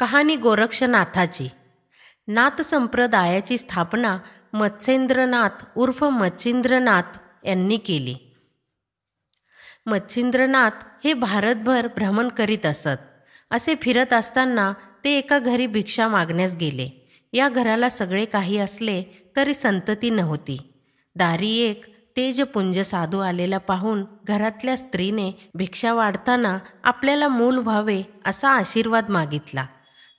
कहाणी गोरक्षनाथाची। नाथ संप्रदायाची स्थापना मत्स्येंद्रनाथ उर्फ मच्छिंद्रनाथ यांनी केली। मच्छिंद्रनाथ हे भारतभर भ्रमण करीत असत। असे फिरत असताना ते एका घरी भिक्षा मागण्यास गेले। या घराला सगळे काही असले तरी संतती नव्हती। दारी एक तेजपुंज साधू आलेला पाहून घरातल्या स्त्रीने भिक्षा वाढताना आपल्याला मूल व्हावे असा आशीर्वाद मागितला।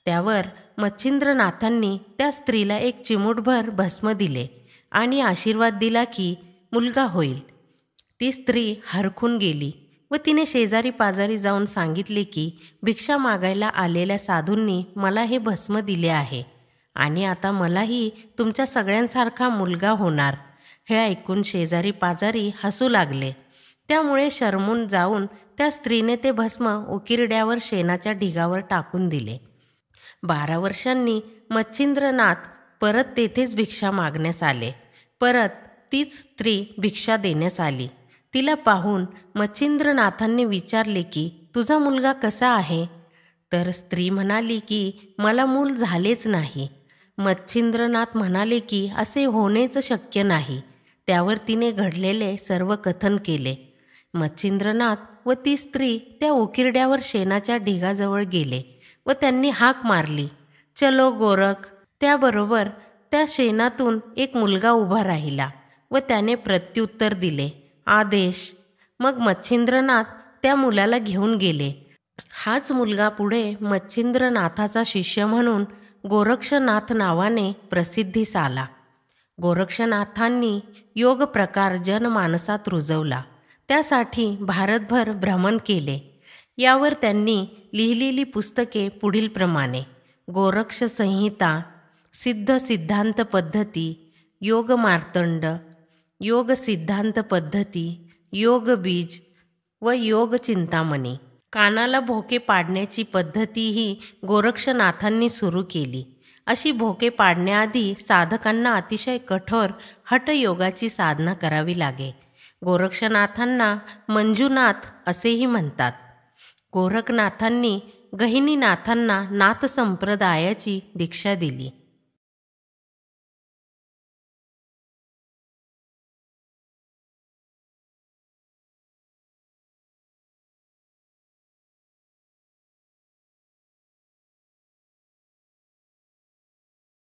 त्यावर मच्छिंद्रनाथांनी त्या स्त्रीला एक चिमूटभर भस्म दिले आणि आशीर्वाद दिला की मुलगा होईल। ती स्त्री हरखून गेली व तिने शेजारी पाजारी जाऊन सांगितले की भिक्षा मागायला आलेल्या साधूंनी मला हे भस्म दिले आहे आणि आता मलाही तुमच्या सगळ्यांसारखा मुलगा होणार। हे ऐकून शेजारी पाजारी हसू लागले। त्यामुळे शरमून जाऊन त्या स्त्रीने ते भस्म उकिरड्यावर शेणाच्या ढिगावर टाकून दिले। 12 वर्षांनी मच्छिंद्रनाथ परत तेथेच भिक्षा मागण्यास आले। परत तीच स्त्री भिक्षा देण्यास आली। तिला पाहून मच्छिंद्रनाथांनी विचारले की तुझा मुलगा कसा आहे? तर स्त्री म्हणाली की मला मूल झालेच नाही। मच्छिंद्रनाथ म्हणाले की असे होणेच शक्य नाही। त्यावर तिने घडलेले सर्व कथन केले। मच्छिंद्रनाथ व ती स्त्री त्या उकिरड्यावर शेणाच्या ढिगाजवळ गेले व त्यांनी हाक मारली, चलो गोरख। त्याबरोबर त्या शेणातून एक मुलगा उभा राहिला व त्याने प्रत्युत्तर दिले, आदेश। मग मच्छिंद्रनाथ त्या मुलाला घेऊन गेले। हाच मुलगा पुढे मच्छिंद्रनाथाचा शिष्य म्हणून गोरक्षनाथ नावाने प्रसिद्धीस आला। गोरक्षनाथांनी योग प्रकार जनमानसात रुजवला। त्यासाठी भारतभर भ्रमण केले। यावर त्यांनी लिहिलेली पुस्तके पुढीलप्रमाणे: गोरक्ष संहिता, सिद्ध सिद्धांत पद्धती, योग मार्तंड, योग सिद्धांत पद्धती, योग बीज व योग चिंतामणी। कानाला भोके पाडण्याची पद्धतीही गोरक्षनाथांनी सुरू केली। अशी भोके पाडण्याआधी साधकांना अतिशय कठोर हठयोगाची साधना करावी लागे। गोरक्षनाथांना मंजुनाथ असेही म्हणतात। गोरखनाथांनी गहिनीनाथांना नाथ संप्रदायाची दीक्षा दिली।